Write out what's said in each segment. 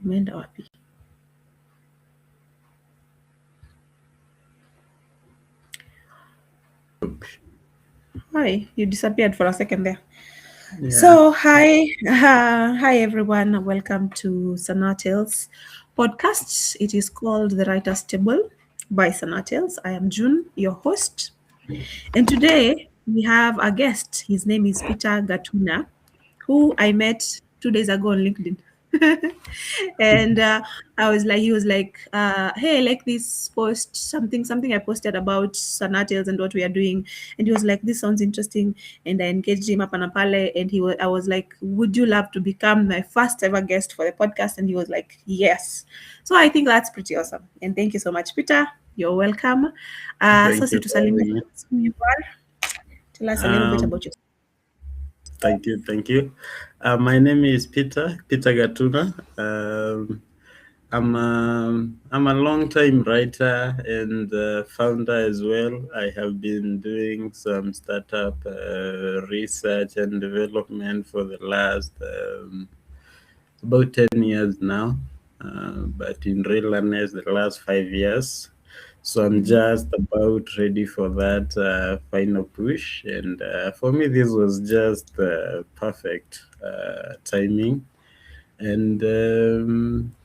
Umeenda wapi? Hi, you disappeared for a second there. Yeah. So, hi everyone. Welcome to Sana Tales podcast. It is called The Writer's Table by Sana Tales. I am June, your host. And today we have a guest. His name is Peter Gatuna, who I met 2 days ago on LinkedIn. And he was like, hey, like this post, something I posted about Sanatels and what we are doing. And he was like, this sounds interesting. And I engaged him up on a pale. And I was like, would you love to become my first ever guest for the podcast? And he was like, yes. So I think that's pretty awesome. And thank you so much, Peter. You're welcome. Thank Sasa you for having tusalimie me. who you are. Tell us a little bit about yourself. Thank you. My name is Peter Gatuna. I'm a long-time writer and founder as well. I have been doing some startup research and development for the last about 10 years now, but in real earnest, the last 5 years. So I'm just about ready for that final push. And for me, this was just perfect timing. And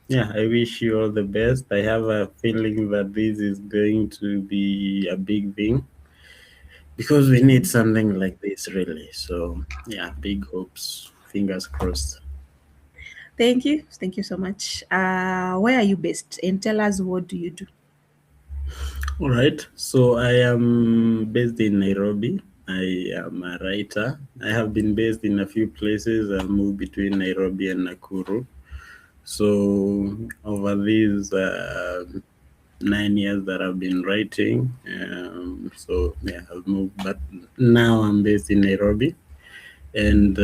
yeah, I wish you all the best. I have a feeling that this is going to be a big thing because we need something like this, really. So yeah, big hopes, fingers crossed. Thank you. Thank you so much. Where are you based? And tell us, what do you do? All right. So I am based in Nairobi. I am a writer. I have been based in a few places. I've moved between Nairobi and Nakuru. So over these 9 years that I've been writing, so yeah, I've moved, but now I'm based in Nairobi, and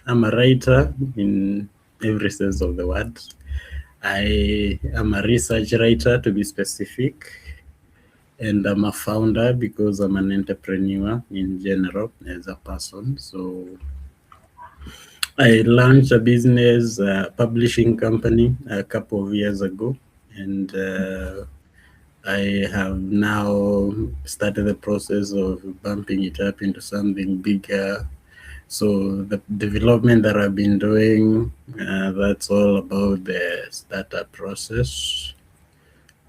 I'm a writer in every sense of the word. I am a research writer, to be specific, and I'm a founder because I'm an entrepreneur in general as a person. So I launched a business publishing company a couple of years ago, and I have now started the process of bumping it up into something bigger. So the development that I've been doing, that's all about the startup process.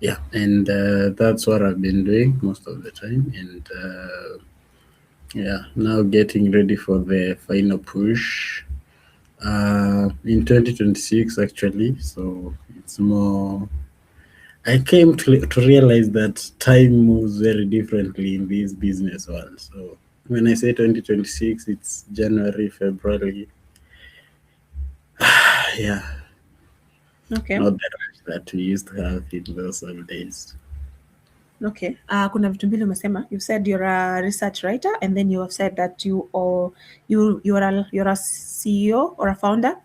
Yeah, and that's what I've been doing most of the time. And yeah, now getting ready for the final push in 2026, actually. So it's more. I came to realize that time moves very differently in this business world. So when I say 2026, it's January, February. Yeah, Okay. not the rush that we used to have in those old days. Okay. Kuna vitu mbili umesema. You said you're a research writer, and then you have said that you're a CEO or a founder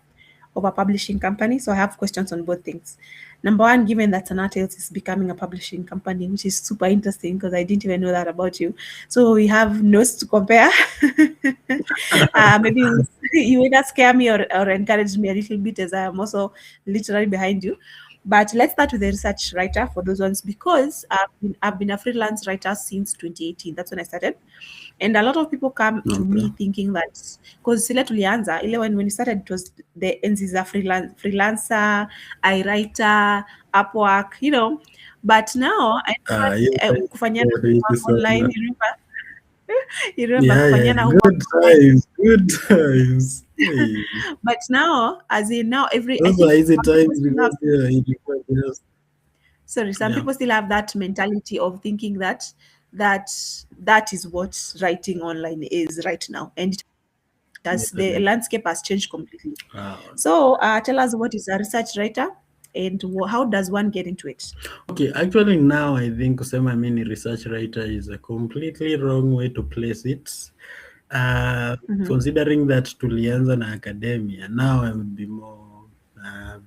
of a publishing company. So I have questions on both things. Number one, given that Sanatales is becoming a publishing company, which is super interesting because I didn't even know that about you. So we have notes to compare. Maybe you either scare me or encourage me a little bit, as I am also literally behind you. But let's start with the research writer for those ones, because I've been a freelance writer since 2018. That's when I started. And a lot of people come to Okay. me thinking that, because sile tulianza ile when we started, it was the enzi za freelancer, I writer, Upwork, But now I Yes, I kufanyana it online, on. you remember Yeah, yeah, kufanyana homework good online. times, good times. Hey, But now, as in now, I those think are easy some people times still have because yeah, you can just some yeah. people still have that mentality of thinking that is what writing online is right now, and the Definitely. landscape has changed completely. Wow. So tell us, what is a research writer, and how does one get into it? Okay, actually now I think kusema mini research writer is a completely wrong way to place it. Considering that tulianza na academia, now I would be more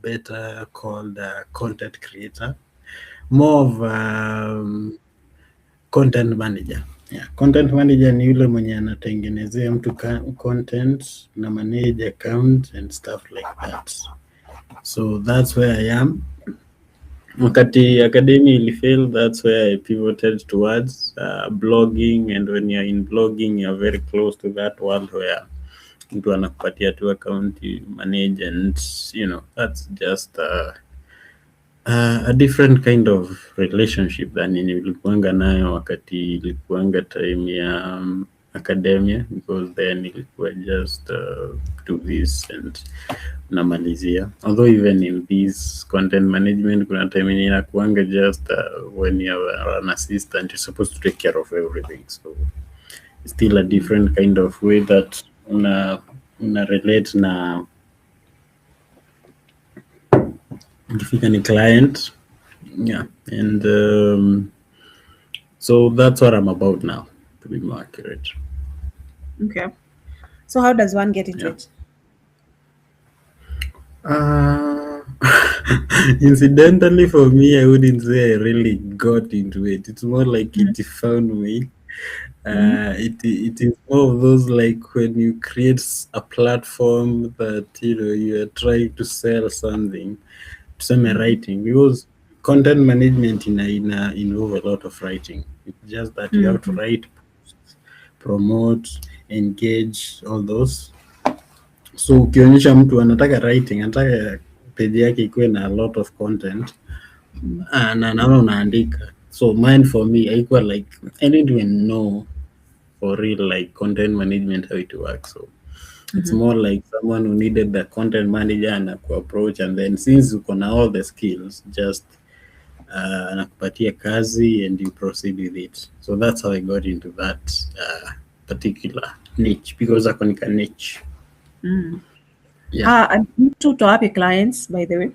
better called a content creator, more of content manager. Yeah, content manager ni yule mwenye anatengenezea mtu content na manage account and stuff like that. So that's where I am. Wakati academy ilifail, that's where I pivoted towards blogging, and when you're in blogging, you're very close to that world where mtu anakupatia tu account you manage, and that's just a different kind of relationship than nilikuanga nayo wakati ilikuanga time ya academia, because then ilikuwa just do this and namalizia. Although even in this content management kuna time yenye inakuanga just when you're an assistant you're supposed to take care of everything, so it's still a different kind of way that una relate na ikifika ni client. Yeah, and so that's what I'm about now, to be more accurate. Okay. So how does one get into it? Incidentally, for me, I wouldn't say I really got into it. It's more like it found me. It is more of those like when you create a platform that you are trying to sell something, some writing, because content management involve a lot of writing. It's just that you have to write, promote, engage, all those. So ukionyesha mtu anataka writing, anataka page yake ikuwe na a lot of content, na naona unaandika. So mine, for me, haikuwa like I didn't even know for real like content management how it works. So it's more like someone who needed the content manager and approach, and then since uko na all the skills, just anakupatia kazi and you proceed with it. So that's how I got into that particular niche, because ako nika niche. Yeah. And mtu utoa wapi clients, by the way?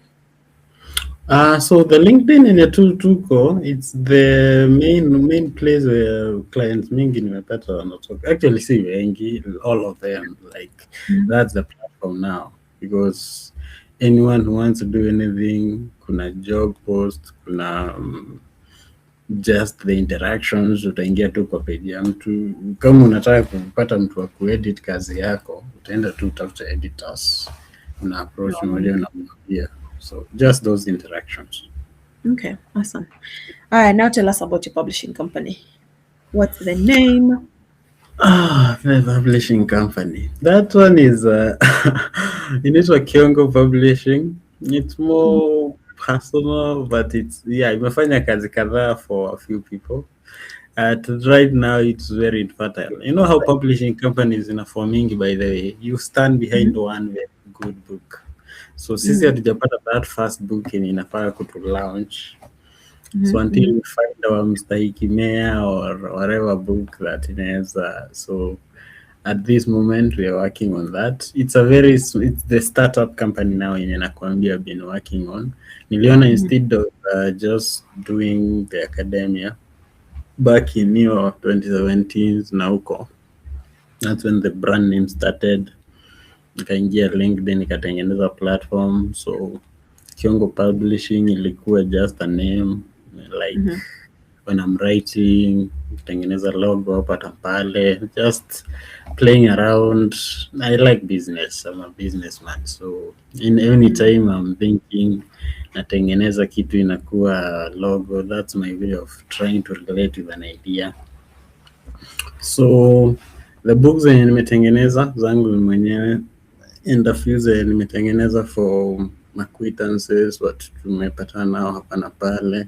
So the LinkedIn yenye tuko, it's the main place where clients mingi nimepata wanatoka. Actually si wengi, all of them, like that's the platform now, because anyone who wants to do anything, kuna job post, kuna just the interactions, utaingia tu kwa page ya mtu. Kama unataka kupata mtu wa kuedit kazi yako, utaenda tu utafuta editors, una approach mmoja unamwambia. So just those interactions. Okay, awesome. All right, now tell us about your publishing company. What's the name? The publishing company. That one is inaitwa Kiongo Publishing. It's more personal, but imefanya kazi kadhaa for a few people. Right now it's very fertile. You know how publishing companies inaformingi, by the way, you stand behind one very good book. So sisi hatujapata that first book yenye inafaa kutu launch. So until we find our mstahiki meya or whatever book that inaweza. So at this moment we are working on that. It's the startup company now yenye nakwambia I've been working on. Niliona instead of just doing the academia back in 2017 na huko, that's when the brand name started. Nikaingia LinkedIn nikatengeneza platform. So Kiongo Publishing ilikuwa just a name, like when I'm writing, tengeneza logo hapa na pale, just playing around. I like business, I'm a businessman, so in any time I'm thinking natengeneza kitu inakuwa logo. That's my way of trying to relate with an idea. So the books zenye nimetengeneza zangu mwenyewe, and a few zenye nimetengeneza for acquaintances, what tumepatana nao hapa na pale.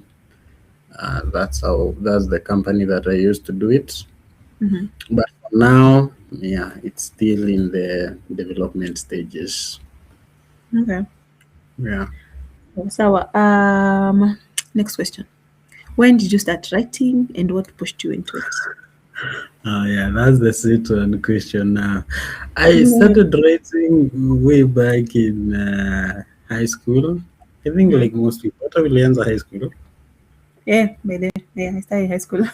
That's the company that I used to do it. But for now, it's still in the development stages. Okay. Yeah. So, next question. When did you start writing and what pushed you into it? Oh yeah, that's the sweet one question now. I started writing way back in high school. I think like most people. Hata ulianza high school? Yeah, by the way, I started high school.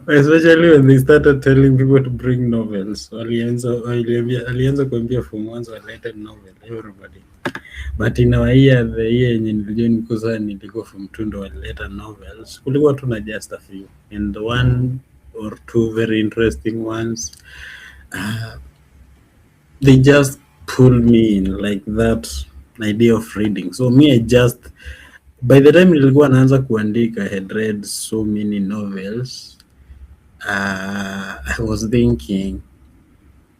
Especially when they started telling people to bring novels. Alianza kuambia form 1 related novel, everybody. But in our year, the year yenye nilijua niko sana nilikuwa form 2 ndo walileta novels. Kulikuwa tuna just a few. And one or two very interesting ones. They just pulled me in, like that idea of reading. So me, I just, by the time nilikuwa naanza kuandika, I had read so many novels. I was thinking,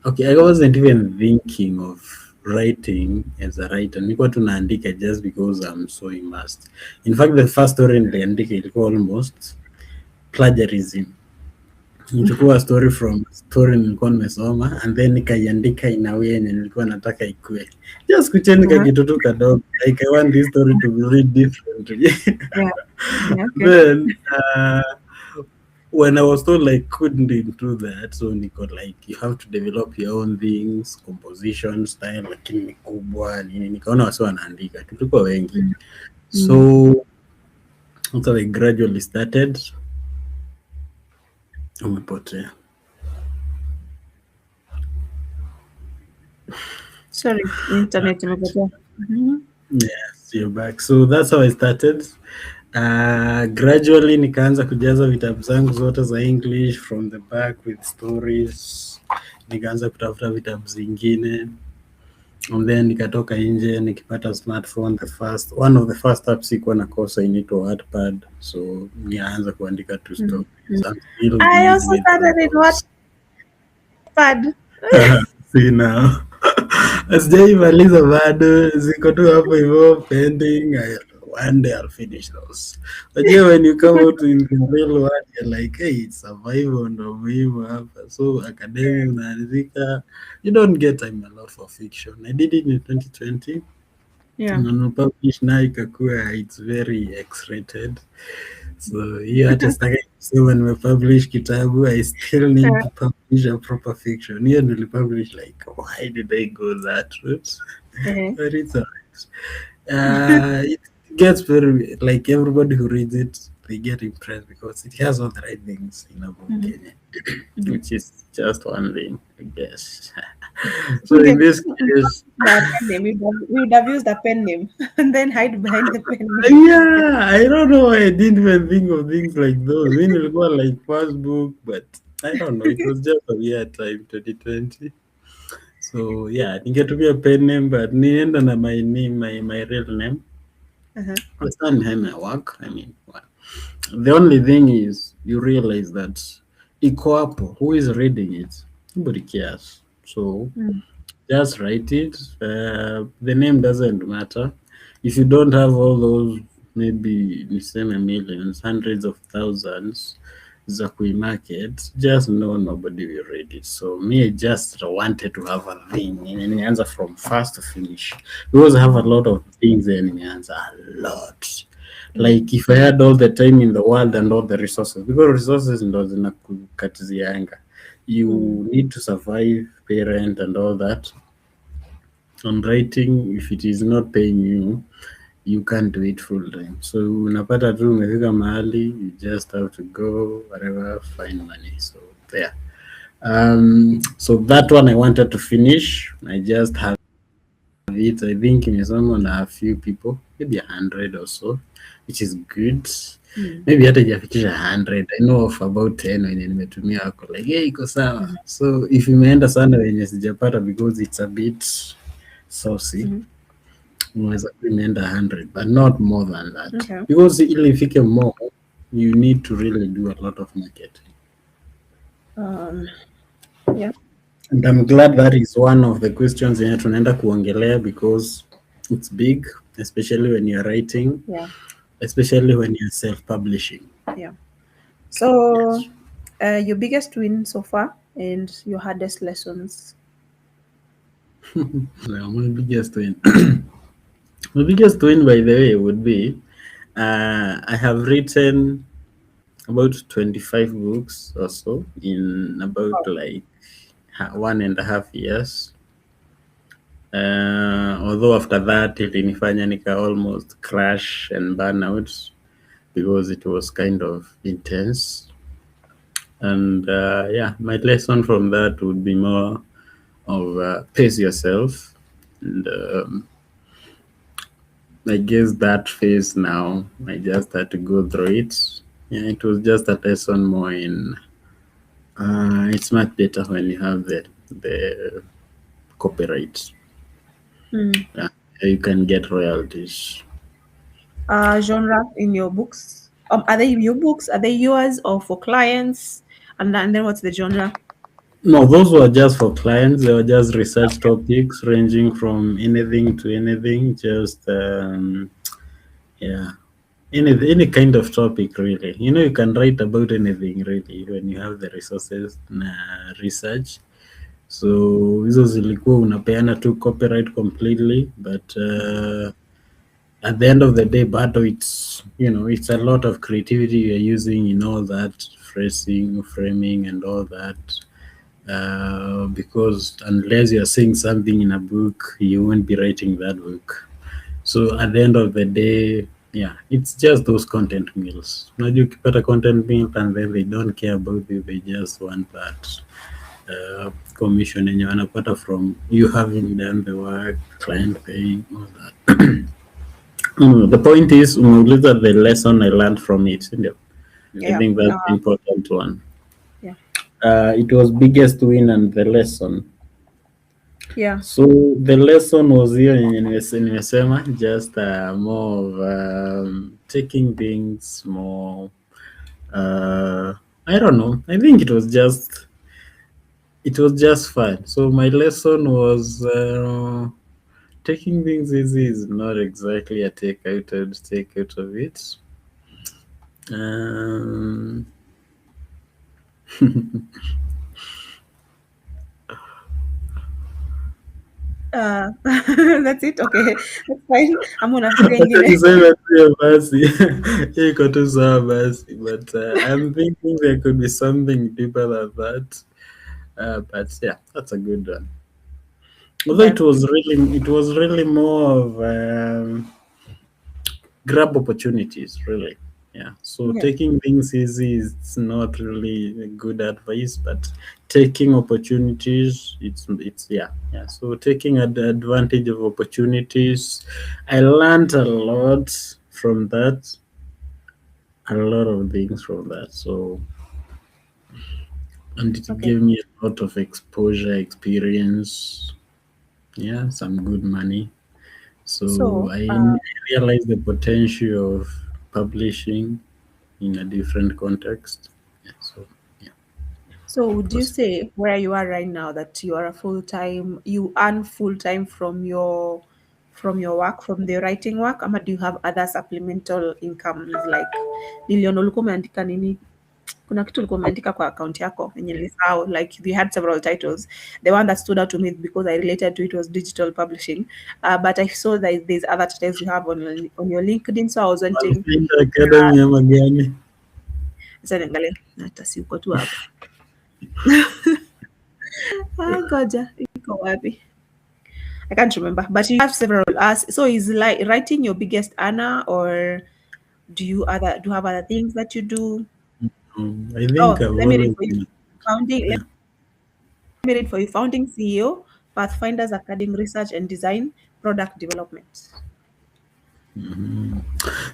okay, I wasn't even thinking of writing as a writer. Nilikuwa tu naandika just because I'm so immersed. In fact, the first story niliandika ilikuwa almost plagiarism. Nichukua story from story nilikuwa nimesoma and then nikaiandika in a way yenye nilikuwa nataka ikue. Just kuchange kitu tu kadogo. Like I want this story to be read differently. Yeah. Yeah, okay. Then when I was told like couldn't do that, so niko like you have to develop your own things, composition style, lakini ni kubwa nini, nikaona wasi wanaandika tulikuwa wengi. So so I gradually started. Umepotea. Sorry, internet imepotea. Yes, you're back. So that's how I started. Gradually nikaanza kujaza vitabu zangu zote za English from the back with stories. Nikaanza kutafuta vitabu zingine. And then nikatoka nje nikipata smartphone, one of the first apps ikuwa na kosa inaitwa Wattpad. So nianza kuandika tu stories. I also started in Wattpad. See now. Sijaimaliza bado, ziko tu hapo hivyo pending. One day I'll finish those. But yeah, when you come out in the real world, you're like, hey, it's survival ndo muhimu hapa. So academia unaandika, you don't get time a lot for fiction. I did it in 2020. Yeah. And publish na ikakuwa it's very X-rated. So hiyo hata sitaki kusema nimepublish kitabu, I still need to publish a proper fiction. Hiyo nilipublish like, why did I go that route? But it's alright. It gets very, like everybody who reads it, they get impressed because it has all the right things in a book, which is just one thing, I guess. So in this case, we would have used a pen name and then hide behind the pen name. Yeah, I don't know why I didn't even think of things like those. When it was like first book, but I don't know. It was just a weird time, 2020. So yeah, ningetumia pen name, but nienda na my name, my real name. I stand behind my work. I mean, the only thing is you realize that iko hapo, who is reading it? Nobody cares. So just write it. The name doesn't matter. If you don't have all those, maybe millions, hundreds of thousands za kuimarket, just know nobody will read it. So me, I just wanted to have a thing and answer from first to finish because I have a lot of things and answer a lot. Like if I had all the time in the world and all the resources, because resources ndo zinakukatizianga, you need to survive, pay rent and all that. On writing, if it is not paying you, you can't do it full time. So unapata tu umefika mahali, you just have to go wherever, find money. So there. So that one I wanted to finish. I just have it. I think imesoma na a few people, maybe 100 or so, which is good. Maybe hata ijafikisha 100. I know of about 10 wenye nimetumia wako like, hey, iko sawa. So if imeenda sana wenye sijapata because it's a bit saucy, unaweza imeenda 100, but not more than that. Okay. Because ili ifike more, you need to really do a lot of marketing. Yeah. And I'm glad that is one of the questions yenye tunaenda kuongelea because it's big, especially when you're writing, especially when you're self-publishing. Yeah. So, your biggest win so far and your hardest lessons? My biggest win. My biggest win, by the way, would be I have written about 25 books or so in about like 1.5 years. Although after that ilinifanya nika almost crash and burn out because it was kind of intense. And yeah, my lesson from that would be more of pace yourself. And I guess that phase now, I just had to go through it. Yeah, it was just a lesson more in it's much better when you have the copyright. Yeah, you can get royalties. Genre in your books? Are they your books? Are they yours or for clients? And then what's the genre? No, those were just for clients. They were just research topics ranging from anything to anything. Just yeah, any kind of topic really. You can write about anything really when you have the resources na research. So hizo zilikuwa unapeana tu copyright completely, but at the end of the day, bado it's a lot of creativity you're using in all that phrasing, framing, and all that. Because unless you're saying something in a book, you won't be writing that book. So at the end of the day, yeah, it's just those content mills. Unajua ukipata content mill and then they don't care about you, they just want that commission yenye wanapata from you having done the work, client paying, all that. The point is, umeuliza the lesson I learned from it. Ndio. I think that's the important one. Yeah. It was biggest win and the lesson. Yeah. So the lesson was hiyo yenye nimesema, just more of taking things more. I don't know. I think it was just fun. So my lesson was taking things easy is not exactly a take out of it. That's it. Okay, that's fine. I'm gonna say ingine. Tuseme tu hiyo basi. Hiyo iko tu sawa basi, but I'm thinking there could be something deeper than that. But yeah, that's a good one. Although Yeah. it was really more of grab opportunities, really. Yeah. So Yeah. taking things easy is not really good advice, but taking opportunities, it's yeah. So taking advantage of opportunities, I learned a lot from that, a lot of things from that. So, and it Okay. gave me a lot of exposure, experience, yeah, some good money. So I realized the potential of publishing in a different context. Yeah, so yeah, So would you was say where you are right now that you are you earn full time from your work, from the writing work, or do you have other supplemental incomes like niliona ulikuwa umeandika nini? Kuna kitu ulikuwa umeandika kwa account yako yenye nilisahau, like you had several titles. The one that stood out to me because I related to it was digital publishing. But I saw that there's other titles you have on your LinkedIn, so I was wanting. Pathfinder Academy ama gani? Sasa niangalie hata si uko tu hapa. Ngoja iko wapi? I can't remember, but you have several. So is like writing your biggest earner, or do you have other things that you do? I think I've Let me read always for you. been, Founding. yeah. Let me read for you. Founding CEO, Pathfinders Academy Research and Design, Product Development.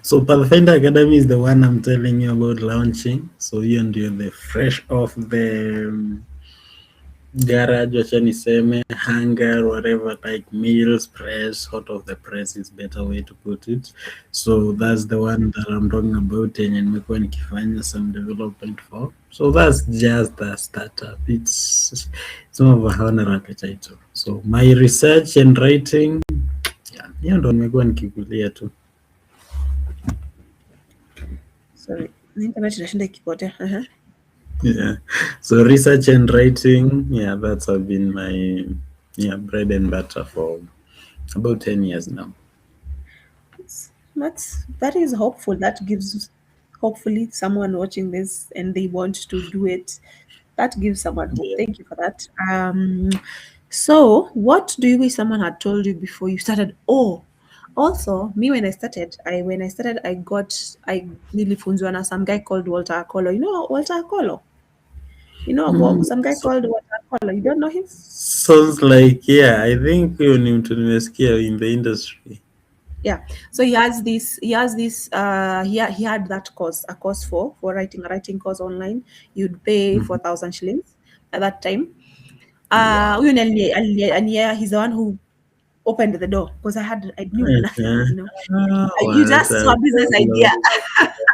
So Pathfinder Academy is the one I'm telling you about launching. So you and you're the fresh off the garage, wacha niseme, hanger, whatever, like meals, press, hot of the press is better way to put it. So that's the one that I'm talking about yenye nimekuwa nikifanya some development for. So that's just a startup. It's more of a honorary title. So my research and writing, yeah, hiyo ndo nimekuwa nikikulia tu. Sorry, internet inashinda ikipotea. Yeah. So research and writing, yeah, that's have been my bread and butter for about 10 years now. That is hopeful. That gives hopefully someone watching this and they want to do it. That gives someone hope. Yeah. Thank you for that. So what do you wish someone had told you before you started? Oh, also me when I started, I nilifunzwa na some guy called Walter Akolo. You know Walter Akolo? You know some guy called Walter Akolo. You don't know him? Sounds like, yeah, I think huyo ni mtu nimesikia in the industry. Yeah. So he had that course, a course for writing, a writing course online. You'd pay 4,000 shillings at that time. Huyo he's the one who opened the door because I knew nothing, you know. You What just saw a a business idea.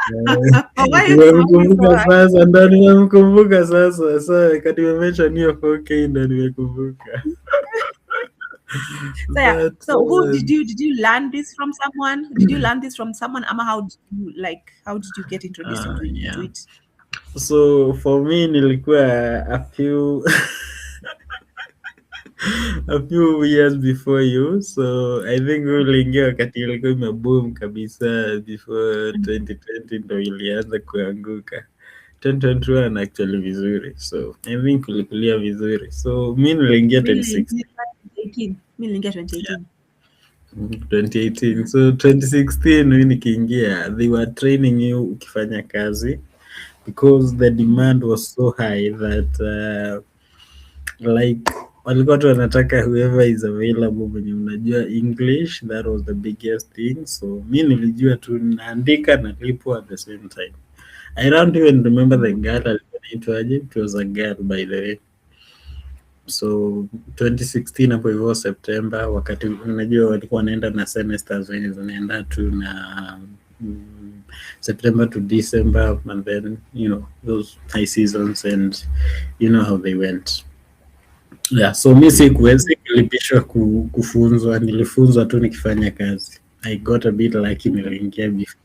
fellow. Why are you smiling so Nimemkumbuka hard? sasa, ndo nimemkumbuka sasa. Sa wakati umemention hiyo 4K ndo nimekumbuka. So yeah. That So who did you learn this from someone? Did you learn this from someone? Ama how did you get introduced into yeah. it? So for me nilikuwa a few a few years before you, so I think uliingia wakati ilikuwa imeboom kabisa before 2020 ndo ilianza kuanguka. 2021 actually vizuri, so I think ulikulia vizuri, so mi niliingia 2016. 2018. Mi niliingia 2018. 2018. So 2016 mi nikiingia, they were training you ukifanya kazi because the demand was so high that like walikuwa tu wanataka whoever is available mwenye unajua English, that was the biggest thing. So mi nilijua tu naandika nalipwa at the same time. I don't even remember the girl alikuwa anaitwaje. It was a girl by the way. So 2016 hapo hivyo September, wakati unajua walikuwa wanaenda na semesters wenye zinaenda tu na September to December, and then you know those high seasons, and you know how they went. Yeah, so mi sikuwezi kulipishwa kufunzwa, nilifunzwa tu nikifanya kazi. I got a bit lucky, niliingia before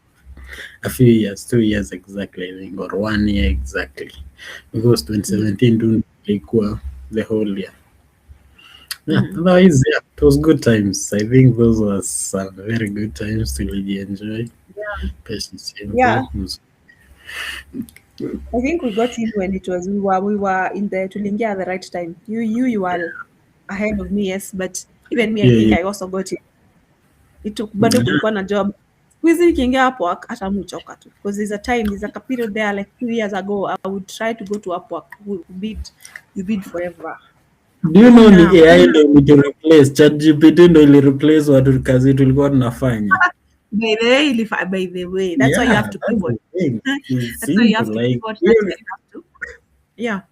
a few years, 2 years exactly, I think, or 1 year exactly, because 2017 tu ilikuwa the whole year. Yeah, otherwise, yeah, it was good times. I think those were some very good times to really enjoy. Patience, Yeah. I think we got in when it was we were in the tuliingia at the right time. You were ahead of me, yes, but even me I think I also got it. It took bado kulikuwa na job. Squeezy nikiingia Upwork hata mchoka tu because there's a period there like 2 years ago I would try to go to Upwork. You bid forever. Do you know ni AI ndo ilireplace ChatGPT, ndo ilireplace watu kazi tulikuwa tunafanya. By the way, that's why you have to pivot. That's why you have to pivot. Yeah.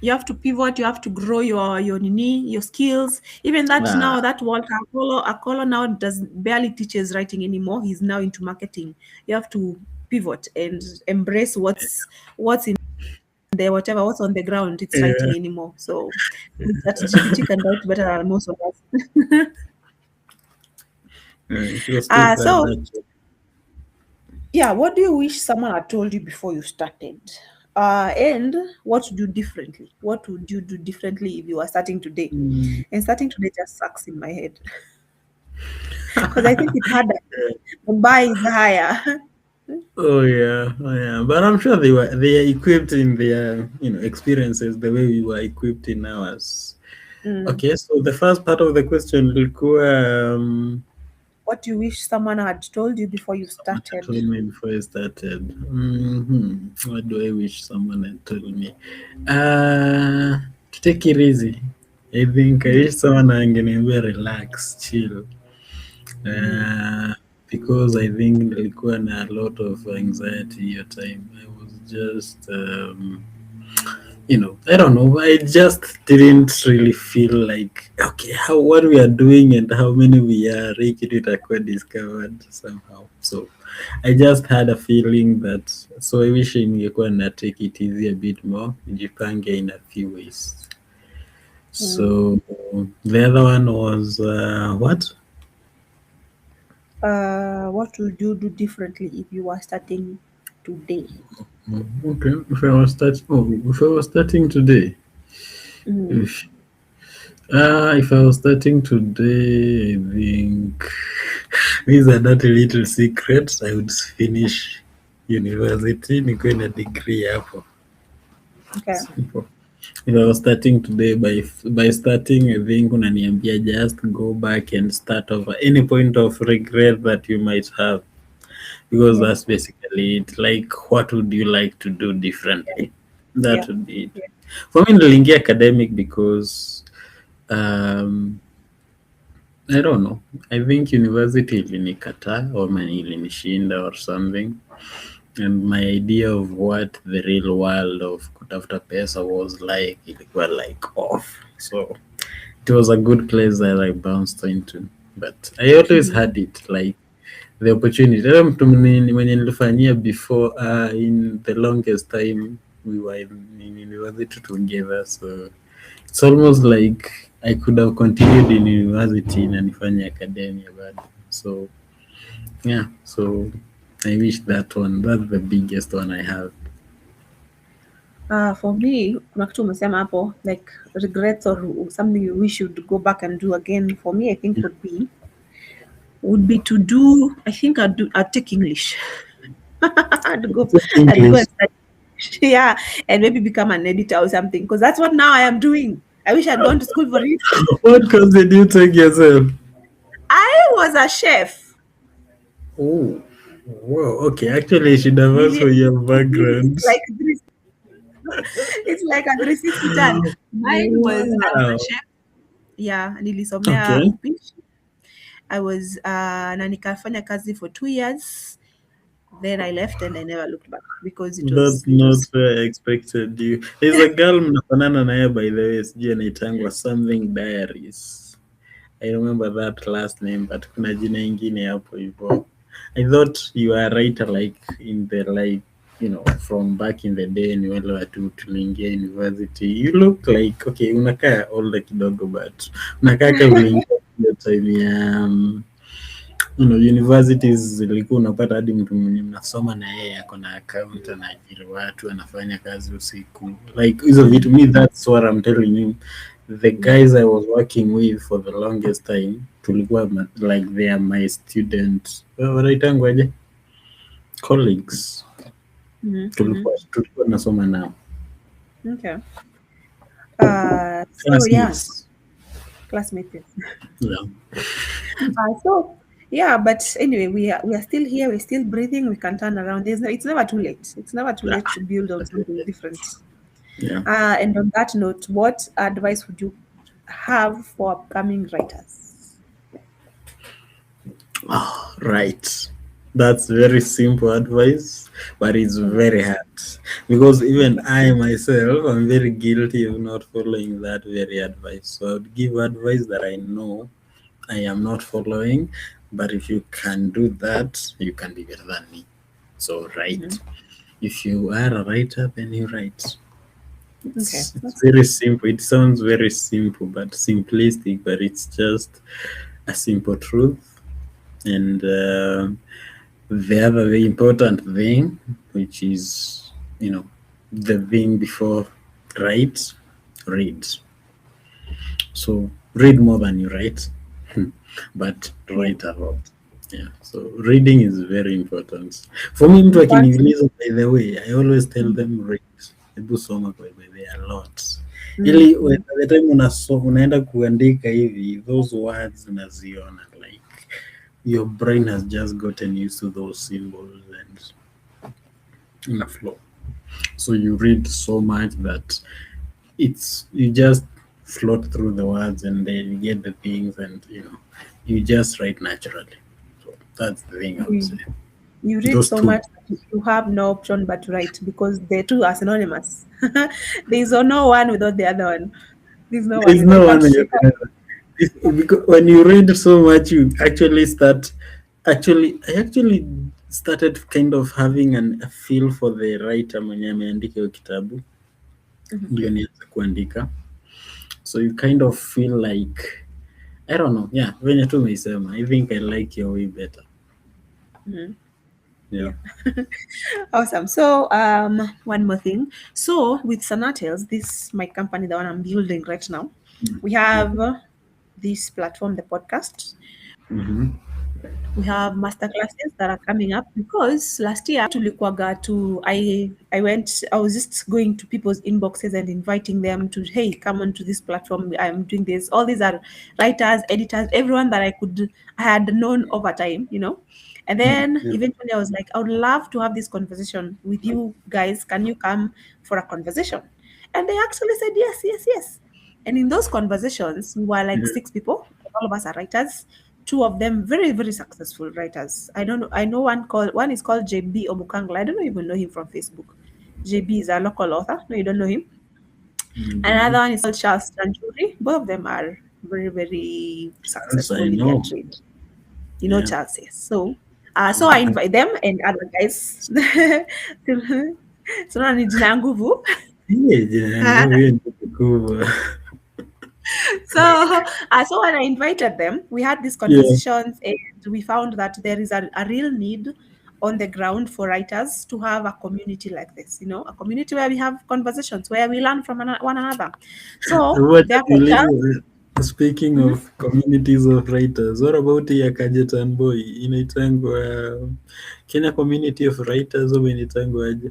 You have to pivot. You have to grow your skills. Even that now that Walter Akolo now barely teaches writing anymore. He's now into marketing. You have to pivot and embrace what's in there, what's on the ground. It's writing anymore. So that GPT can write better than most of us. Yeah, what do you wish someone had told you before you started? And what would you do differently? What would you do differently if you were starting today? And starting today just sucks in my head. Because I think it's harder. The buy is higher. Oh yeah. But I'm sure they are equipped in their experiences the way we were equipped in ours. Okay, so the first part of the question ilikuwa what do you wish someone had told you before you started? Told me before I started. What do I wish someone had told me? To take it easy. I think I wish someone angeniambia relax, chill. Because I think nilikuwa na a lot of anxiety your time. I was just I don't know. I just didn't really feel like, okay, what we are doing and how many we are, itakuwa discovered somehow. So I just had a feeling that, so I wish ningekuwa na take it easy a bit more, jipange in a few ways. So the other one was what? What would you do differently if you were starting today? Okay, if I was starting today, if I was starting today, I think these are not a little secrets. I would finish university, nikuwe na degree hapo. Okay. Simple. If I was starting today, by starting, I think unaniambia just go back and start over any point of regret that you might have, because that's basically it. Like, what would you like to do differently? That would be it. For me, niliingia academic because I don't know. I think university ilinikataa or ilinishinda or something. And my idea of what the real world of kutafuta pesa was like, ilikuwa like off. So it was a good place that I bounced into, but I always had it like the opportunity. Hata mtu mwenye nilifanyia before in the longest time we were in university together, so it's almost like I could have continued in university na nifanye academia bado. So yeah, so I wish that one, that's the biggest one I have. For me, kuna kitu umesema hapo, like regrets or something you wish you'd go back and do again. For me, I think would be to do. I think I'd take English. I'd go and English. study. Yeah, and maybe become an editor or something, because that's what now I am doing. I wish I'd gone to school for it. What course did you take yourself? I was a chef. Oh, wow. Okay, actually, I should have asked for your background. It's like a 360 turn. Mine was I was Wow. a chef. Yeah, nilisomea Okay, upishi. I was na nikafanya kazi for 2 years. Then I left and I never looked back because it was that's not where I expected you. There's a girl mnafanana naye by the way, sijui anaitangwa something diaries. I remember that last name, but kuna jina ingine hapo hivyo. I thought you were a writer like in the like, you know, from back in the day ni wale watu tuliingia university. You look like, okay, unakaa older kidogo but unakaa kama uliingia hiyo time ya you know, universities zilikuwa unapata hadi mtu mwenye mnasoma na yeye ako na account, anaajiri watu, anafanya kazi usiku, like hizo vitu. Me, that's what I'm telling you, the guys I was working with for the longest time tulikuwa like they are my students, wanaitangwaje, colleagues. Tulikuwa nasoma nao. Okay. So yeah, classmates. Yeah. So yeah, but anyway, we are still here. We're still breathing. We can turn around. It's never too late. It's never too late to build on something different. Yeah. And on that note, what advice would you have for upcoming writers? Oh, right. That's very simple advice, but it's very hard because even I myself, I'm very guilty of not following that very advice. So I would give advice that I know I am not following, but if you can do that, you can be better than me. So write. If you are a writer, then you write. It's very simple. It sounds very simple, but simplistic, but it's just a simple truth. And the other very important thing, which is, you know, the thing before write, read. So read more than you write, but write a lot. Yeah, so reading is very important. For me, mtu akiniuliza, by the way, I always tell them read. Hebu soma kwa the a lot. Ili by the time unaenda kuandika hivi, those words unaziona, like your brain has just gotten used to those symbols and in a flow. So you read so much that you just float through the words and then you get the things, and you know, you just write naturally. So that's the thing I would say. You read those so much that you have no option but to write, because the two are synonymous. There's no one without the other one. There's no one. Because when you read so much, you actually start. I actually started kind of having a feel for the writer mwenye ameandika hiyo kitabu ndio nianze kuandika. So you kind of feel like, I don't know, yeah, venye tu umeisema, I think I like your way better. Yeah. Awesome. So one more thing. So with Sanatels, this my company, the one I'm building right now, we have this platform, the podcast. We have masterclasses that are coming up, because last year I was just going to people's inboxes and inviting them to, hey, come onto this platform. I'm doing this. All these are writers, editors, everyone that I had known over time, you know. And then eventually I was like, I would love to have this conversation with you guys. Can you come for a conversation? And they actually said yes. And in those conversations, we were like 6 people. All of us are writers. 2 of them very, very successful writers. I know one is called JB Omukangla. I don't even know him from Facebook. JB is a local author. No, you don't know him. Another one is called Charles Tanjuri. Both of them are very, very Charles, successful I in their know. trade. Yeah. Charles, yes. So I invite them and other guys. So now ni jina ya nguvu. Yeah, jina yangu hiyo ni kubwa. So when I invited them, we had these Yeah. conversations, and we found that there is a real need on the ground for writers to have a community like this, a community where we have conversations, where we learn from one another. So What therefore, Charles, speaking of communities of writers, what about ya Kajetan Boy? Inaitangwa Kenya Community of Writers au inaitangwa aje?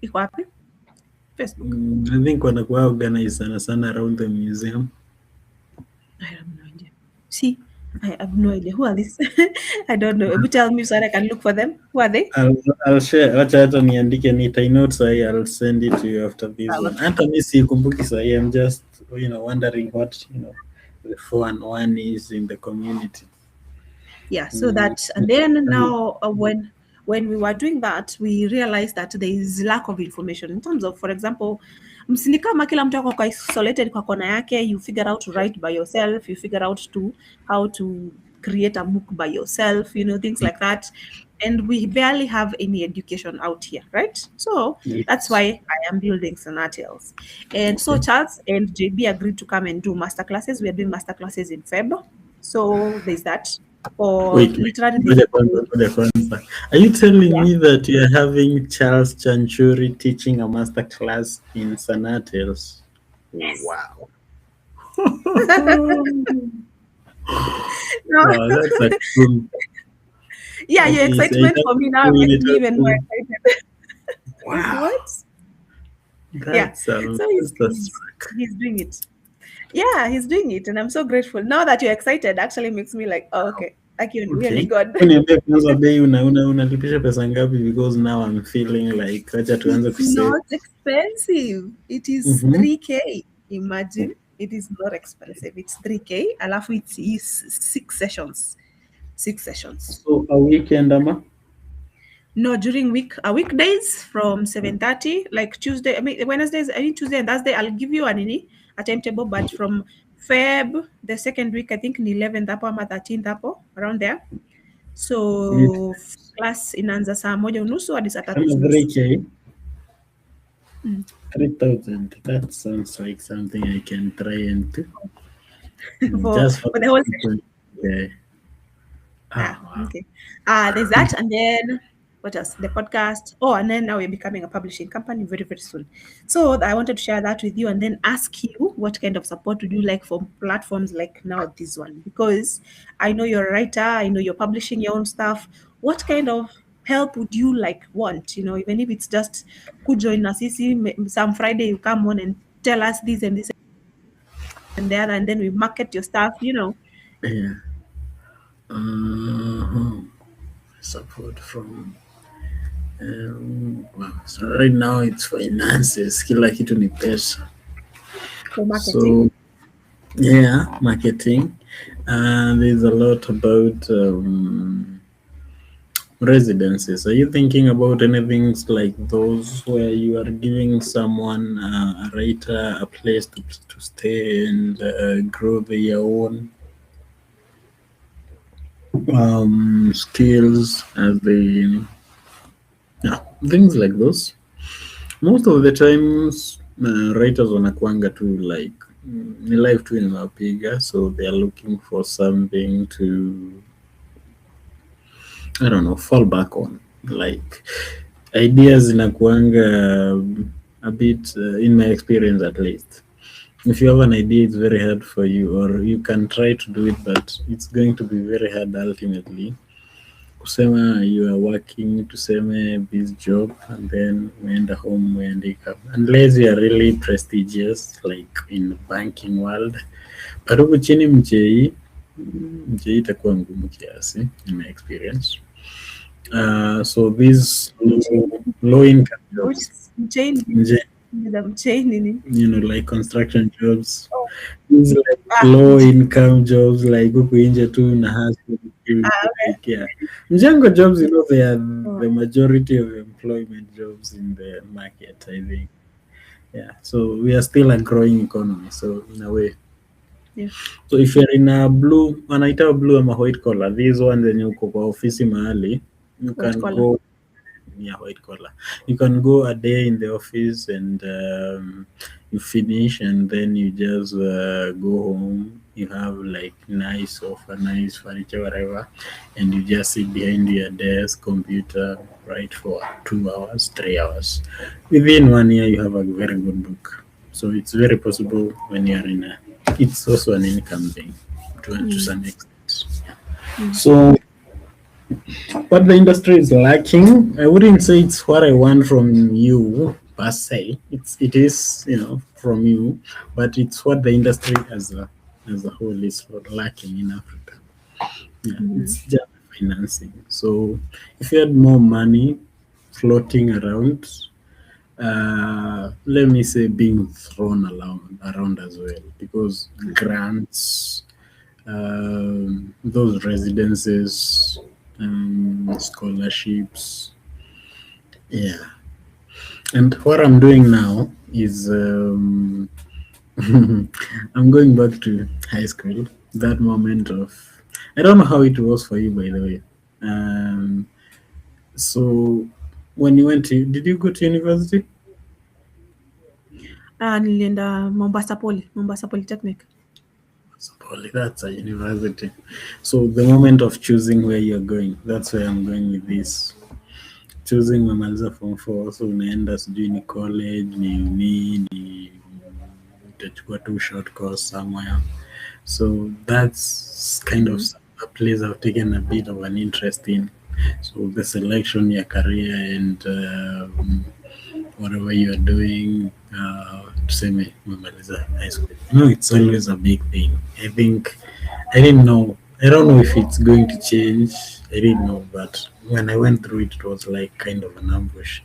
iko wapi? Facebook. I think wanakuwa organized sana sana around the museum. I have no idea. See, I have no idea. Who are these? I don't know. Maybe tell me so that I can look for them. Who are they? I'll share. Wacha hata niandike notes sahi, I'll send it to you after this one. Hata mi sikumbuki sahi, I'm just wondering what the 4-1 is in the community. Yeah, so that, and then now when we were doing that, we realized that there is lack of information in terms of, for example, msini kama kila mtu ako isolated kwa kona yake, you figure out to write by yourself, you figure out how to create a book by yourself, things like that. And we barely have any education out here, right? So that's why I am building Sonatels. And so Charles and JB agreed to come and do master classes. We are doing master classes in Feb. So there's that. Or Wait, literally are you telling me that you're having Charles Chanchuri teaching a master class in Sonatels? Yes. Wow. No. Wow, that's a cool. Yeah, your excitement for me now makes me even more excited. Wow. What? So he's doing it. Yeah, he's doing it, and I'm so grateful. Now that you're excited, actually makes me like, oh, okay. Really good. Unalipisha pesa ngapi? Because now I'm feeling like acha tuanze It's not expensive. It is 3K. Imagine. It is not expensive. It's 3K. Alafu it's 6 sessions. 6 sessions. So a weekend, Ama? No, during weekdays from 7:30, like Tuesday. Wednesdays. Tuesday and Thursday. I'll give you a timetable, but from Feb, the second week, I think in 11th hapo ama 13th hapo, around there. So class inaanza saa 1:30 hadi saa 3:30. 3,000. That sounds like something I can try and do. for the whole session. Yeah. Wow. Okay. There's that, and then what else? The podcast. Oh, and then now we're becoming a publishing company very, very soon. So I wanted to share that with you and then ask you what kind of support would you like from platforms like now this one? Because I know you're a writer, I know you're publishing your own stuff. What kind of help would you want? Even if it's just could join us. Some Friday you come on and tell us this and this and the other, and then we market your stuff, Yeah. Support from so right now it's finances, kila kitu ni pesa. So marketing. So marketing. There's a lot about residences. Are you thinking about anything like those where you are giving someone, a writer, a place to stay and grow their own skills as they things like those? Most of the times writers wanakuanga tu like ni life tu inawapiga, so they are looking for something to fall back on, like ideas inakuanga a bit in my experience at least. If you have an idea, it's very hard for you, or you can try to do it, but it's going to be very hard ultimately. Kusema you are working, tuseme this job, and then uenda home uendika, unless you are really prestigious like in the banking world. But huku chini mjei itakuwa ngumu kiasi in my experience. So these low income jobs, like construction jobs, these like low income jobs, like huku nje tu na hustle. Mjengo jobs, they are the majority of employment jobs in the market, I think. Yeah, so we are still a growing economy, so in a way Yeah. So if you're in a blue, wanaita blue ama white collar, these ones zenye uko kwa ofisi mahali, you White can collar. go, yeah, white collar. You can go a day in the office and you finish and then you just go home. You have like nice sofa, nice furniture, whatever, and you just sit behind your desk, computer, write for 2 hours, 3 hours. Within 1 year, you have a very good book. So it's very possible when you are in a. It's also an income thing to some extent. Mm. So what the industry is lacking, I wouldn't say it's what I want from you per se. It is from you, but it's what the industry as a whole is lacking in Africa. Yeah, it's just financing. So if you had more money floating around, let me say being thrown around as well, because grants, those residences, scholarships. Yeah. And what I'm doing now is I'm going back to high school. That moment of, I don't know how it was for you, by the way. So when you went to, did you go to university? Nilienda Mombasa Polytechnic. So probably that's a university. So the moment of choosing where you're going, that's where I'm going with this. Choosing umemaliza form 4, so unaenda sijui ni college ni uni ni utachukua tu short course somewhere. So that's kind of a place I've taken a bit of an interest in. So the selection, your career, and whatever you are doing, tuseme umemaliza high school. It's always a big thing. I think I didn't know. I don't know if it's going to change. I didn't know, but when I went through it, it was like kind of an ambush.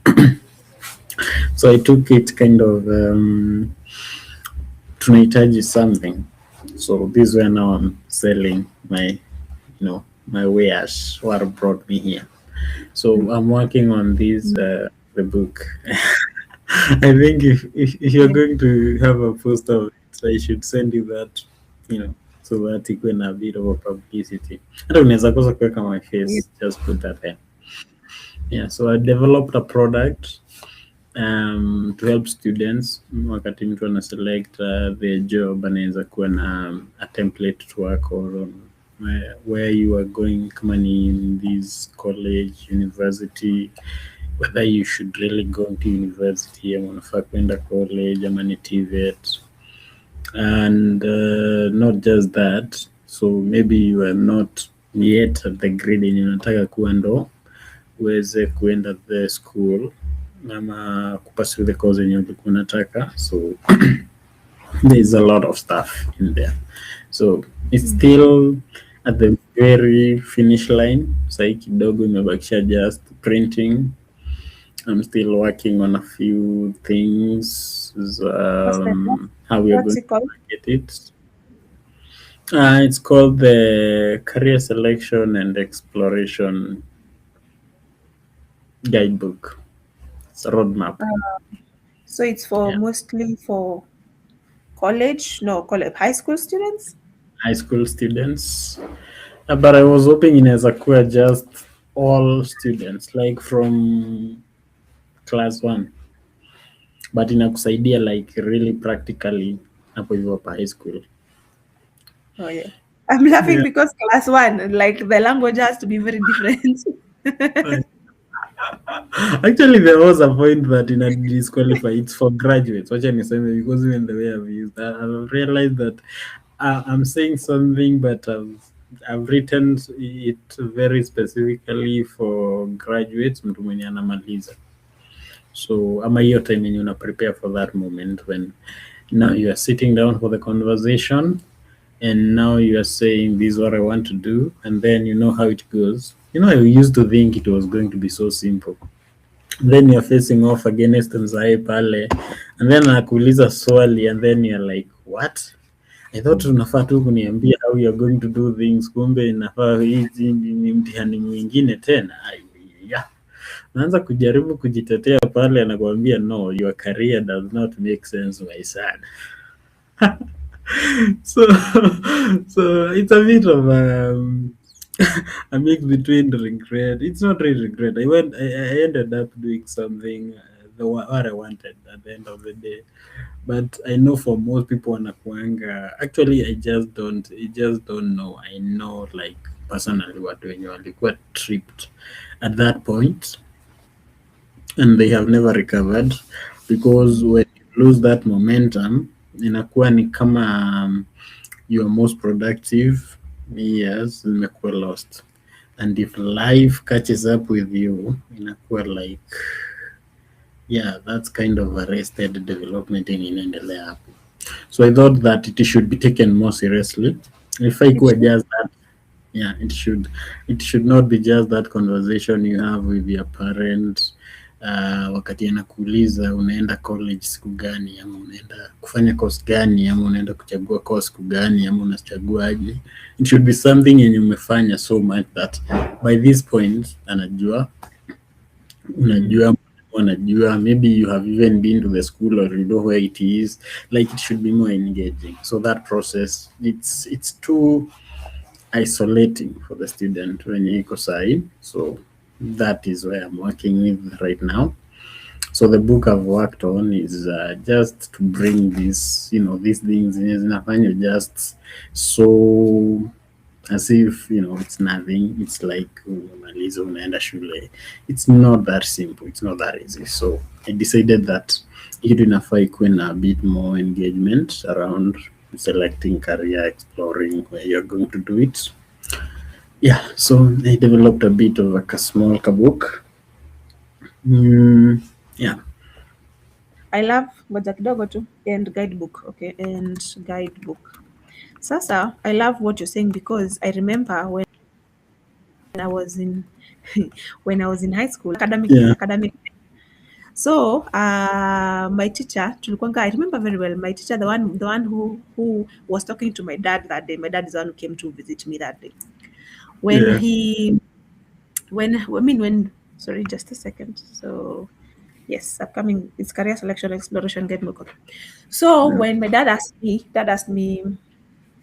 So I took it kind of tunahitaji something. So this is where now I'm selling my wares, what brought me here. So I'm working on this the book. I think if you're going to have a poster of it, I should send you that, so that ikuwe na a bit of a publicity. Hata unaweza kosa kuweka my face, just put that there. Yeah, so I developed a product to help students. Wakati mtu ana select their job, anaweza kuwa na a template to work on where you are going, kama ni in this college, university, whether you should really go to university ama unafaa kwenda college ama ni TVET. And not just that, so maybe you are not yet at the grade yenye unataka kuwa ndo uweze kuenda the school ama kupursue the course yenye ulikuwa unataka. So there's a lot of stuff in there. So it's still at the very finish line. Sai kidogo imebakisha just printing. I'm still working on a few things. How we are What's going it called? to get it. It's called the Career Selection and Exploration Guidebook. It's a roadmap. So it's for mostly for high school students? High school students. But I was hoping inaweza kuwa just all students, like from class 1. But inakusaidia like really practically hapo hivyo pa high school. Oh yeah. I'm laughing because class 1, like the language has to be very different. Actually, there was a point that in a disqualify, it's for graduates. Wacha niseme, because even the way I've used that, I've realized that I'm saying something, but I've written it very specifically for graduates, mtu mwenye anamaliza. So ama hiyo time yenye una prepare for that moment when now you are sitting down for the conversation and now you are saying this is what I want to do, and then you know how it goes. I used to think it was going to be so simple. Then you're facing off against mzae pale, and then anakuuliza swali, and then you're like, what? I thought unafaa tu kuniambia how you're going to do things, kumbe inafaa hizi ni mtihani mwingine tena. Yeah. Naanza kujaribu kujitetea pale, anakuambia no, your career does not make sense, my son. So, so it's a bit of a mix between regret. It's not really regret. I ended up doing something what I wanted at the end of the day. But I know for most people wanakuanga, actually I just don't know. I know like personally watu wenye walikuwa tripped at that point and they have never recovered, because when you lose that momentum inakuwa ni kama your most productive years zimekuwa lost, and if life catches up with you inakuwa like, yeah, that's kind of arrested development in inaendelea hapo. So I thought that it should be taken more seriously. If I could just that, yeah, it should not be just that conversation you have with your parent wakati anakuuliza unaenda college siku gani, ama unaenda kufanya course gani, ama unaenda kuchagua course siku gani, ama unachaguaje. It should be something yenye umefanya so much that by this point anajua, unajua, maybe you have even been to the school or you know where it is. Like it should be more engaging. So that process, it's too isolating for the student when you iko sahi. So that is where I'm working with right now. So the book I've worked on is just to bring this, these things zinafanya just so as if it's nothing. It's like umemaliza unaenda shule. It's not that simple, it's not that easy. So I decided that kitu inafaa ikuwe na a bit more engagement around selecting career, exploring where you're going to do it. Yeah, so I developed a bit of like a small book. Yeah. I love ngoja kidogo tu and guidebook. Okay, and guidebook. Sasa, I love what you're saying because I remember when I was in when I was in high school, academic. So, my teacher, I remember very well, my teacher, the one who was talking to my dad that day. My dad is the one who came to visit me that day. Sorry, just a second. So, yes, upcoming, it's career selection, exploration, guidebook. So, when my dad asked me,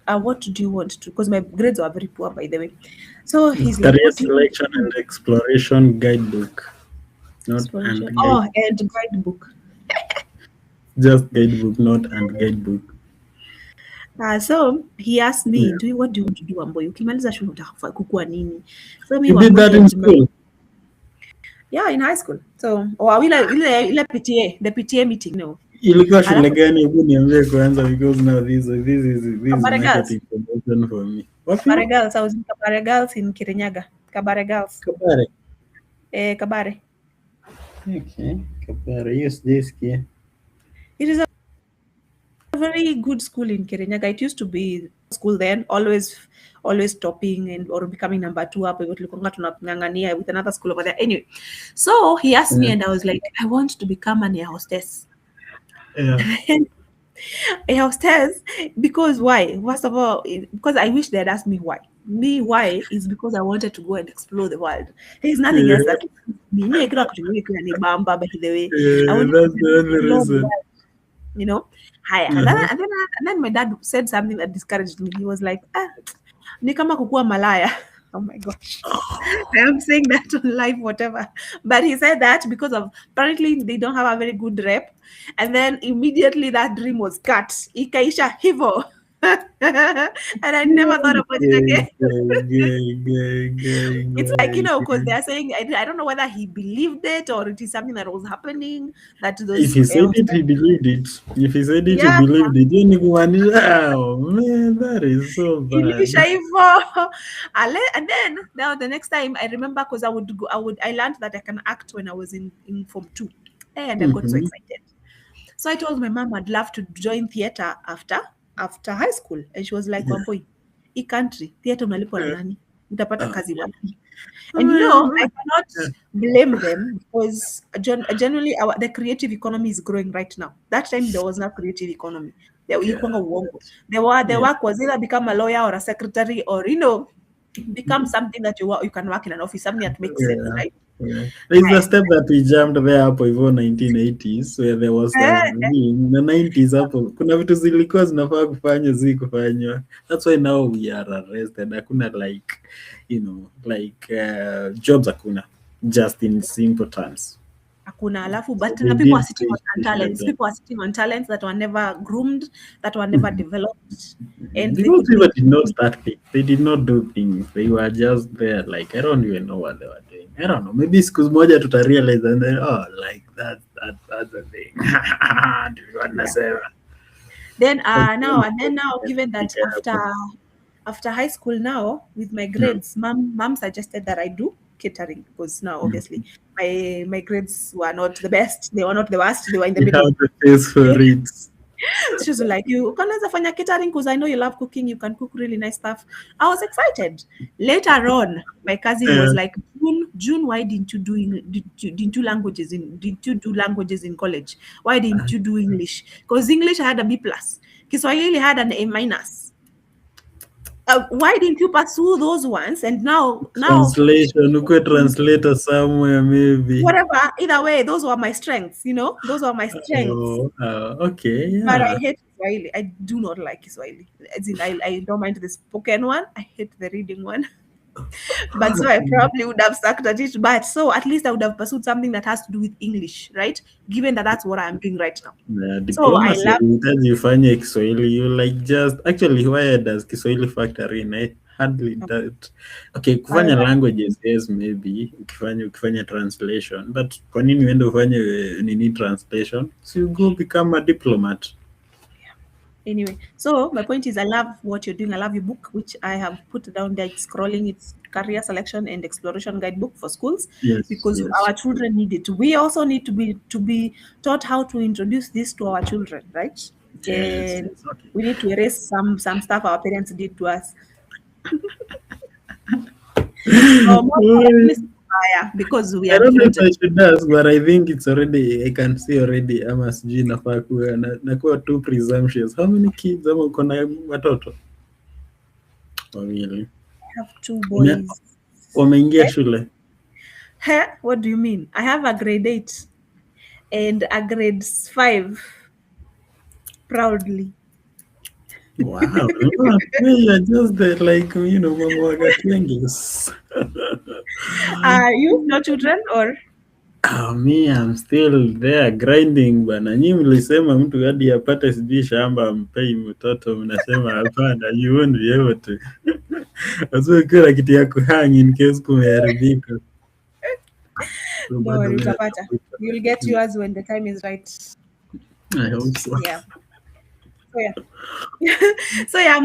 what do you want to? Because my grades were very poor, by the way. So he's like, career selection and exploration guidebook, not and guidebook. And guidebook. Just guidebook, not and guidebook. So he asked me, what do you want to do, Amboy? Ukimaliza shule utafanya kukua nini? So you did that in school? Yeah, in high school. So ile PTA, the PTA meeting, no. Ilikuwa shule gani? Hebu niambie kwanza, because now this is marketing promotion for me. Kabare Girls. I was in Kabare Girls in Kirinyaga. Kabare Girls. Kabare. Kabare. Okay, Kabare. Yes, this key. It is a very good school in Kirinyaga. It used to be school then, always topping or becoming number 2 up with another school over there. Anyway, so he asked me and I was like, I want to become an air hostess. Yeah. A hostess, because why? First of all, because I wish they'd asked me why. Why is because I wanted to go and explore the world. There's nothing else that me. By the way, that's the only reason. Hi. And then my dad said something that discouraged me. He was like, ni kama kukua malaya. Oh my gosh. I am saying that on live, whatever. But he said that because of apparently they don't have a very good rep. And then immediately that dream was cut. Ikaisha hivo. And I never thought about it again. It's like, because they're saying, I don't know whether he believed it or it is something that was happening. If he said it, he believed it. If he said it, he believed it. Oh, man, that is so bad. And then, now the next time, I remember because I learned that I can act when I was in Form 2. And I got so excited. So I told my mom I'd love to join theater after high school, and she was like, "Boy, hii country theater unalipwa na nani? Utapata kazi wapi?" And I cannot blame them because generally the creative economy is growing right now. That time there was no creative economy. The work was either become a lawyer or a secretary or become something that you can work in an office, something that makes sense, right? Yeah. There's a step that we jumped there hapo hivyo 1980s where there was in the 90s hapo kuna vitu zilikuwa zinafaa kufanywa kufanywa. That's why now we are arrested. Hakuna like jobs hakuna, just in simple terms. Hakuna. Alafu, but They people are did sitting say on shit like talents. that. People are sitting on talents that were never groomed, that were never developed, and they Because could people be. did not start things. They did not do things. They were just there. Like I don't even know what they were doing. I don't know. Maybe siku moja tuta realize and then like that's the thing. Tulikuwa tunasema. Then Like, now, given that after high school now with my grades, mom suggested that I do catering because now obviously my grades were not the best, they were not the worst, they were in the you middle. have the face for it. She was like, you can fanya catering because I know you love cooking, you can cook really nice stuff. I was excited. Later on, my cousin was like, June, why didn't you do didn't you do languages in college? Why didn't you do English? Because English I had a B plus. Kiswahili had an A minus. Why didn't you pursue those ones? And now Translation, ukwe translator somewhere maybe. whatever, either way, those were my strengths, those were my strengths. Okay, But I yeah. hate Kiswahili. I do not like Kiswahili. As in, I don't mind the spoken one. I hate the reading one. But so I probably would have sucked at it. But so at least I would have pursued something that has to do with English, right? Given that that's what I'm doing right now. So I Diplomacy love. hahitaji ufanye Kiswahili. You like just actually where does Kiswahili factor in? I hardly doubt. Okay, kufanya languages, yes, maybe ukifanya translation, but kwa nini uende ufanye nini translation? So you go become a diplomat. Anyway, so my point is I love what you're doing. I love your book, which I have put down there. It's scrolling. It's Career Selection and Exploration Guidebook for Schools, Yes, because yes. our children need it. We also need to be taught how to introduce this to our children, right? Yes, And yes, okay. we need to erase some stuff our parents did to us. Because we I are don't know if different. I should ask, but I think it's already, I can see already ama sijui nafaa kuwa nakuwa too presumptuous. How many kids ama uko na watoto? Wawili. I have 2 boys. Wameingia shule? What do you mean? I have a grade 8 and a grade 5. Proudly. Wow. You're just like, mama wa Gatwengis. Are you no children or? Me, I'm still there grinding bana. Nyinyi mlisema mtu hadi apate sijui shamba ampei mtoto, mnasema hapana, you won't be able to. Azue kila kitu ya kuhang in case kumeharibika. No worry, utapata. You'll get yours when the time is right. I hope so. Yeah. So yeah,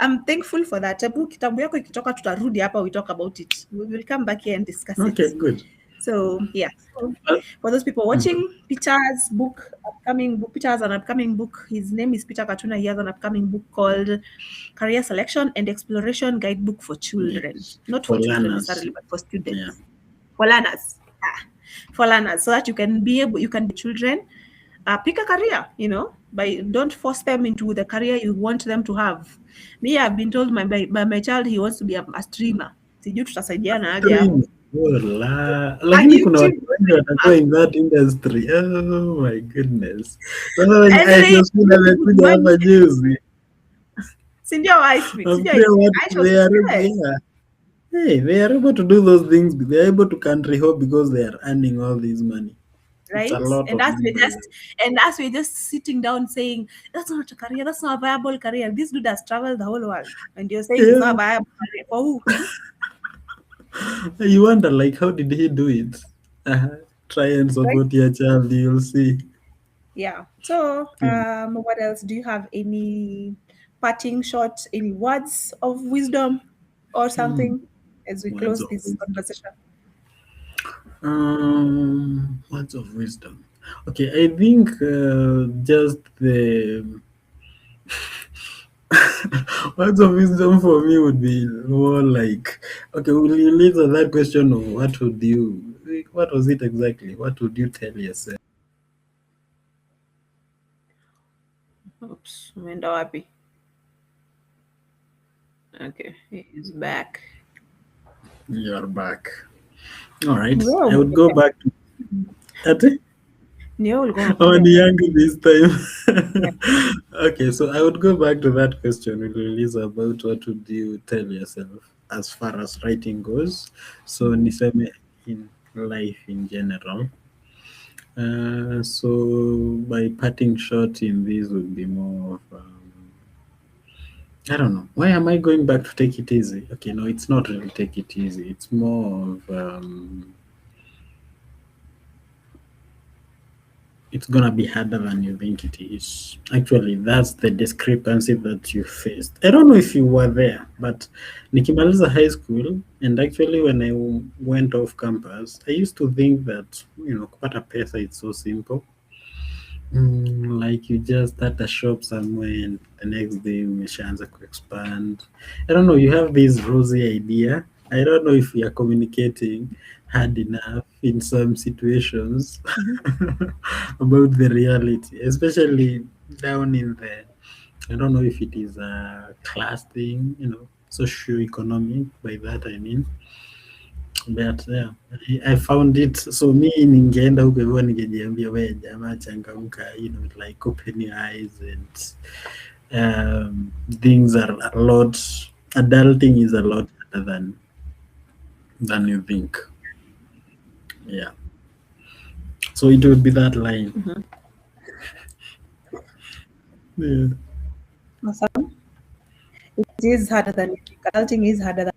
I'm thankful for that. Kitabu yako ikitoka tutarudi hapa, we talk about it. We will come back here and discuss it. Okay, good. So yeah. So, for those people watching, Peter's an upcoming book. His name is Peter Katuna. He has an upcoming book called Career Selection and Exploration Guidebook for Children. Yes. Not for For children learners. necessarily, but for students. Yeah. For learners. For learners, so that you can be children. Pick a career, don't force them into the career you want them to have. Me, I've been told by my child he wants to be a streamer. Sijui tutasaidiana aje hapo. Lakini kuna watu wengi watakuwa in that industry. Oh my goodness. Sasa wenye ISP amekuja hapa juzi. Si ndio ISP? They are able to do those things. They are able to country hop because they are earning all this money. Right? And as we're just sitting down saying, that's not a career, that's not a viable career. This dude has traveled the whole world. And you're saying it's not a viable career. For who? You wonder, like, how did he do it? Try and support your child, you'll see. Yeah. So, what else? Do you have any parting shots, any words of wisdom or something as we close this conversation? Words of wisdom. Okay, I think just the words of wisdom for me would be more like, okay, will you leave that question of what was it exactly? What would you tell yourself? Oops, umeenda wapi? Okay, he's back. You're back. All right. Ndio I would go back to that. ndio ulikuwa Oh, unakuja. the younger this time. Yeah. Okay, so I would go back to that question with Lisa about what would you tell yourself as far as writing goes. So niseme in life in general. So my parting shot in this would be more of I don't know. Why am I going back to take it easy? Okay, no, it's not really take it easy. It's more of it's gonna be harder than you think it is. Actually, that's the discrepancy that you faced. I don't know if you were there, but nikimaliza high school, and actually when I went off campus, I used to think that kupata pesa it's so simple. Like you just start a shop somewhere and the next day umeshaanza expand. I don't know, you have this rosy idea. I don't know if we are communicating hard enough in some situations about the reality, especially down in the, I don't know if it is a class thing, socio-economic, by that I mean. But yeah, I found it, so me ningeenda huko hivyo ningejiambia we jamaa changamka, like open your eyes and things are a lot, adulting is a lot better than you think. Yeah. So it would be that line. Yeah. Awesome. It is harder than we think. Adulting is harder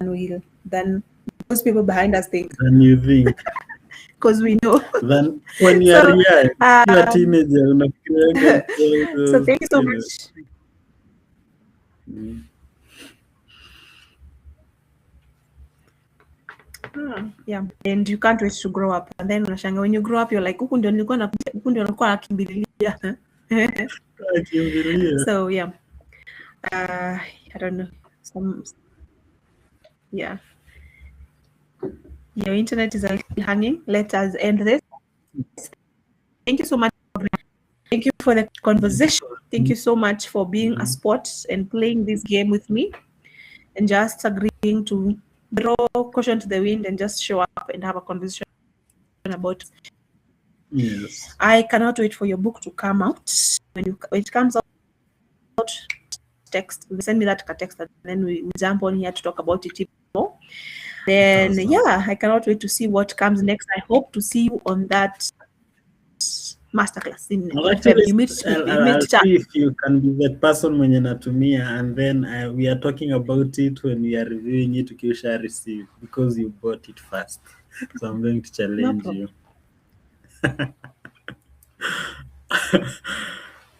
than most people behind us think. Than you think. Because we know. Than when you are So, young, you are teenager, unafikirianga so thank you so much. Yeah, and you can't wait to grow up, and then unashanga when you grow up you're like huku ndio nilikuwa nakimbilia. So yeah, I don't know, yeah, your internet is a little hanging. Let us end this. Thank you so much. Thank you for the conversation. Thank you so much for being a sport and playing this game with me, and just agreeing to throw caution to the wind and just show up and have a conversation about. Yes. I cannot wait for your book to come out. When it comes out, send me that text, and then we jump on here to talk about it more. Then awesome. Yeah, I cannot wait to see what comes next. I hope to see you on that masterclass in actually, you meet I'll see if you can be that person mwenye natumia, and then we are talking about it when we are reviewing it ukisha receive, because you bought it first. So I'm going to challenge you.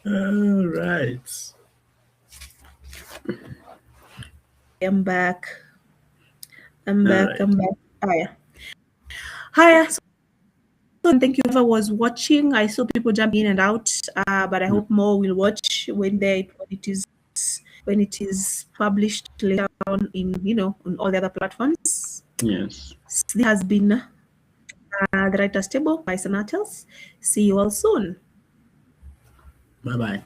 All right. I'm back. Hiya. So thank you whoever was watching. I saw people jump in and out, but I hope more will watch when it is published later on in on all the other platforms. Yes. This has been the Writer's Table by Sanatels. See you all soon. Bye-bye.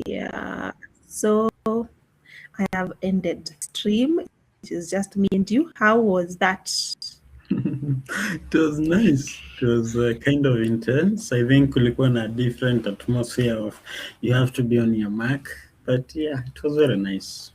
Yeah. So I have ended stream. It is just me and you. How was that? It was nice. It was kind of intense. I think kulikuwa na different atmosphere of you have to be on your mark. But yeah, it was very nice.